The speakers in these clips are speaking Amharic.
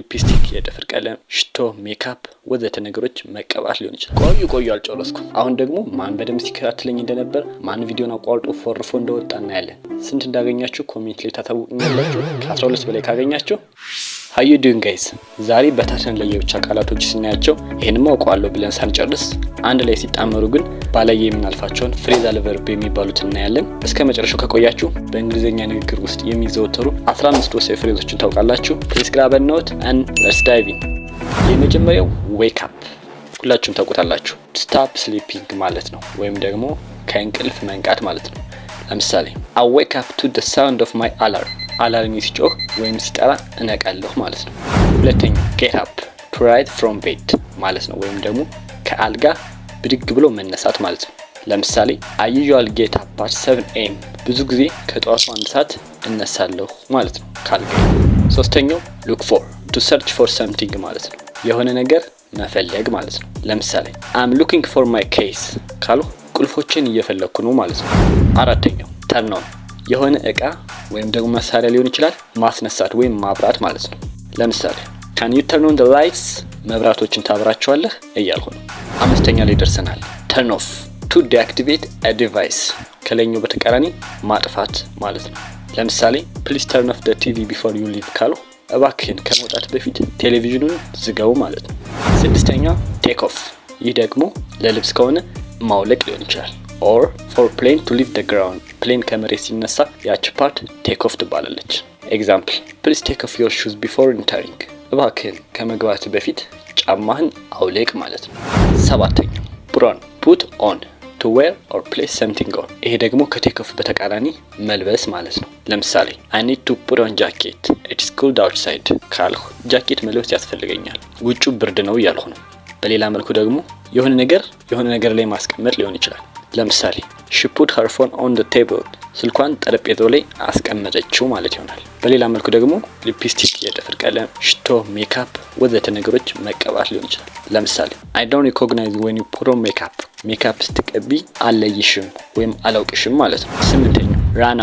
ሊፕስቲክ፣ የጥፍር ቀለም፣ ሽቶ፣ ሜካፕ ወዘተ ነገሮች መቀባት ሊሆን ይችላል። ቆዩ አልጨረስኩም። አሁን ደግሞ ማን በደንብ ሲከታተለኝ እንደነበር፣ ማን ቪዲዮን አቋርጦ ፎርፎ እንደወጣ እናያለን። ስንት እንዳገኛችሁ ኮሜንት ላይ ታሳውቁኛላችሁ። ከ12 በላይ ካገኛችሁ How you doing guys? ዛሬ በታተን ለየብቻ ቃላቶች ስናያቸው ይሄንማ አውቀዋለሁ ብለን ሳንጨርስ አንድ ላይ ሲጣመሩ ግን ባላየ የምናልፋቸውን ፍሬዛል ቨርብ የሚባሉት እናያለን። እስከ መጨረሻው ከቆያችሁ በእንግሊዘኛ ንግግር ውስጥ የሚዘወተሩ 15 ወሳኝ ፍሬዞችን ታውቃላችሁ። Please grab a note and let's dive in. የመጀመሪያው wake up ሁላችሁም ታውቁታላችሁ። Stop sleeping ማለት ነው፣ ወይም ደግሞ ከእንቅልፍ መንቃት ማለት ነው። ለምሳሌ I wake up to the sound of my alarm አላርም ሲጮህ ወይም ሲጠራ እነቃለሁ ማለት ነው። ሁለተኛው get up to rise from bed ማለት ነው፣ ወይም ደግሞ ከአልጋ ብድግ ብሎ መነሳት ማለት ነው። ለምሳሌ I usually get up at 7 am ብዙ ጊዜ ከጠዋቱ 1 ሰዓት እነሳለሁ ማለት ነው ካልጋ። ሶስተኛው look for to search for something ማለት ነው፣ የሆነ ነገር መፈለግ ማለት ነው። ለምሳሌ I'm looking for my keys ካሉ ቁልፎችን እየፈለኩ ነው ማለት ነው። አራተኛው turn on የሆነ እቃ ወይም ደግሞ መሳሪያ ሊሆን ይችላል ማስነሳት ወይም ማብራት ማለት ነው። ለምሳሌ can you turn on the lights መብራቶችን ታብራቸዋለህ እያልኩ ነው። አምስተኛ ላይ ደርሰናል። turn off to deactivate a device ከለኛው በተቃራኒ ማጥፋት ማለት ነው። ለምሳሌ please turn off the TV before you leave ካሉ እባክህን ከመውጣት በፊት ቴሌቪዥኑን ዝጋው ማለት ነው። ስድስተኛ take off ይህ ደግሞ ለልብስ ከሆነ ማውለቅ ሊሆን ይችላል። or for plane to leave the ground plane ከመሬት ሲነሳ ያቺ ፓርት take off ትባላለች። example please take off your shoes before entering እባክህን ከመግባት በፊት ጫማህን አውልቅ ማለት ነው። ሰባተኛው put on to wear or place something on ይሄ ደግሞ ከቴክ ኦፍ በተቃራኒ መልበስ ማለት ነው። ለምሳሌ I need to put on jacket it's cold outside ካልሁ ጃኬት መልበስ ያስፈልገኛል ውጩ ብርድ ነው እያልሁ ነው። በሌላ መልኩ ደግሞ የሆነ ነገር ላይ ማስቀመጥ ሊሆን ይችላል። ለምሳሌ she put her phone on the table ስልኳን ጠረጴዛው ላይ አስቀመጠችው ማለት ይሆናል። በሌላ መልኩ ደግሞ ሊፕስቲክ፣ የጥፍር ቀለም፣ ሽቶ፣ ሜካፕ ወዘተ ነገሮች መቀባት ሊሆን ይችላል። ለምሳሌ I don't recognize when you put on makeup ሜካፕ ስትቀቢ አለይሽም ወይም አላውቅሽም ማለት ነው። ስምንተኛው run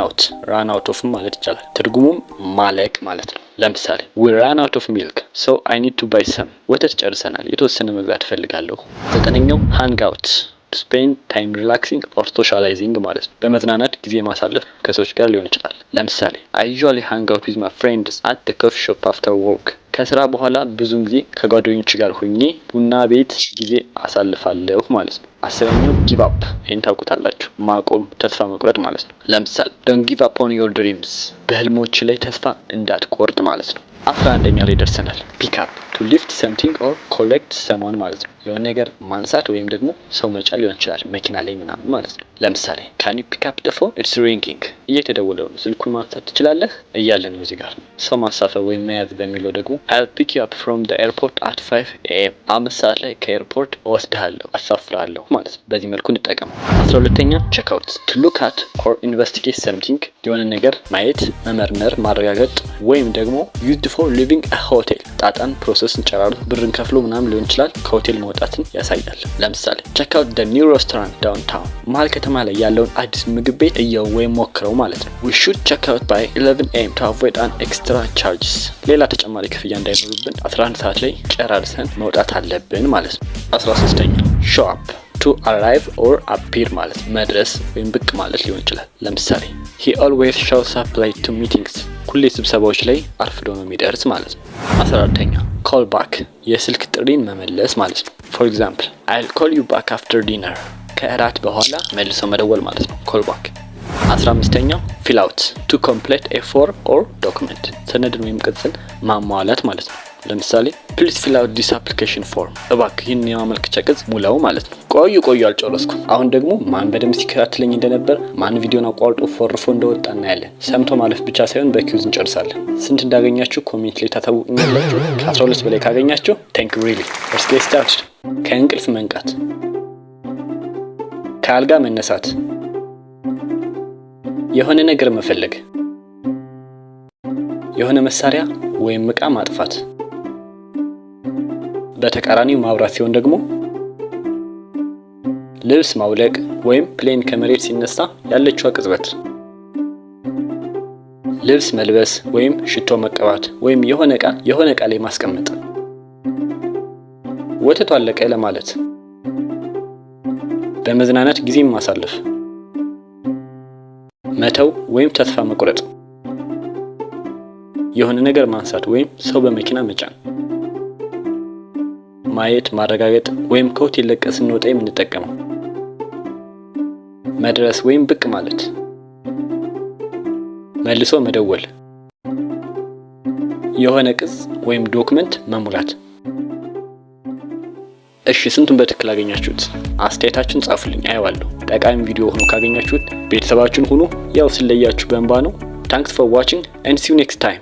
out of ማለት ይቻላል። ትርጉሙም ማለቅ ማለት ነው። ለምሳሌ we ran out of milk so I need to buy some ወተት ጨርሰናል የተወሰነ መግዛት እፈልጋለሁ። ዘጠነኛው hang out spend time relaxing or socializing ማለት ነው። በመዝናናት ጊዜ ማሳለፍ ከሰዎች ጋር ሊሆን ይችላል። ለምሳሌ I usually hang out with my friends at the coffee shop after work ከስራ በኋላ ብዙውን ጊዜ ከጓደኞች ጋር ሆኜ ቡና ቤት ጊዜ አሳልፋለሁ ማለት ነው። አስረኛው give up ይሄን ታውቁታላችሁ፣ ማቆም፣ ተስፋ መቁረጥ ማለት ነው። ለምሳሌ don't give up on your dreams በህልሞች ላይ ተስፋ እንዳትቆርጥ ማለት ነው። 11ኛ ላይ ደርሰናል። pick up to lift something or collect someone ማለት ነው። የሆነ ነገር ማንሳት ወይም ደግሞ ሰው መጫን ሊሆን ይችላል መኪና ላይ ምናምን ማለት ነው። ለምሳሌ can you pick up the phone it's ringing እየተደወለ ነው ስልኩን ማንሳት ትችላለህ እያለ ነው እዚህ ጋር። ሰው ማሳፈር ወይም መያዝ በሚለው ደግሞ I'll pick you up from the airport at 5 am 5 ሰዓት ላይ ከኤርፖርት ወስድሃለሁ አሳፍራለሁ ማለት ነው። በዚህ መልኩ እንጠቀም። 12ኛ check out to look at or investigate something የሆነ ነገር ማየት፣ መመርመር፣ ማረጋገጥ ወይም ደግሞ used for leaving a hotel ጣጣን ፕሮሰስን ጨራርሶ ብርን ከፍሎ ምናምን ሊሆን ይችላል ከሆቴል መውጣትን ያሳያል። ለምሳሌ check out the new restaurant downtown መሀል ከተማ ላይ ያለውን አዲስ ምግብ ቤት እየው ወይም ሞክረው ማለት ነው። we should check out by 11 am to avoid an extra charges ሌላ ተጨማሪ ክፍያ እንዳይኖርብን 11 ሰዓት ላይ ጨራርሰን መውጣት አለብን ማለት ነው። 13ኛ show up to arrive or appear ማለት መድረስ ወይም ብቅ ማለት ሊሆን ይችላል። ለምሳሌ he always shows up late to meetings ሁሌ ስብሰባዎች ላይ አርፍዶ ነው የሚደርስ ማለት ነው። 14ኛ call back የስልክ ጥሪን መመለስ ማለት ነው። for example I'll call you back after dinner ከእራት በኋላ መልሶ መደወል ማለት ነው call back። 15ኛው fill out to complete a form or document ሰነድን ወይም ቅጽን ማሟላት ማለት ነው። ለምሳሌ please fill out this application form እባክህ ይህን የማመልከቻ ቅጽ ሙላው ማለት ነው። ቆዩ አልጨረስኩም። አሁን ደግሞ ማን በደንብ ሲከታተለኝ እንደነበር፣ ማን ቪዲዮን አቋርጦ ፎርፎ እንደወጣ እናያለን። ሰምቶ ማለፍ ብቻ ሳይሆን በኪውዝ እንጨርሳለን። ስንት እንዳገኛችሁ ኮሜንት ላይ ታሳውቁኛላችሁ። ከ12 በላይ ካገኛችሁ thank you really let's get started። ከእንቅልፍ መንቃት፣ ከአልጋ መነሳት፣ የሆነ ነገር መፈለግ፣ የሆነ መሳሪያ ወይም ዕቃ ማጥፋት። በተቃራኒው ማብራት ሲሆን ደግሞ ልብስ ማውለቅ ወይም ፕሌን ከመሬት ሲነሳ ያለችው ቅጽበት። ልብስ መልበስ ወይም ሽቶ መቀባት ወይም የሆነ እቃ ላይ ማስቀመጥ። ወተቱ አለቀ ለማለት። በመዝናናት ጊዜም ማሳለፍ። መተው ወይም ተስፋ መቁረጥ። የሆነ ነገር ማንሳት ወይም ሰው በመኪና መጫን። ማየት ማረጋገጥ ወይም ከሆቴል ለቀን ስንወጣ የምንጠቀመው። መድረስ ወይም ብቅ ማለት። መልሶ መደወል። የሆነ ቅጽ ወይም ዶክመንት መሙላት። እሺ ስንቱን በትክክል አገኛችሁት? አስተያየታችሁን ጻፉልኝ፣ አየዋለሁ። ጠቃሚ ቪዲዮ ሆኖ ካገኛችሁት ቤተሰባችሁን ሁኑ። ያው ስለያችሁ በእንባ ነው። ታንክስ ፎር ዋቺንግ ኤንድ ሲ ዩ ኔክስት ታይም።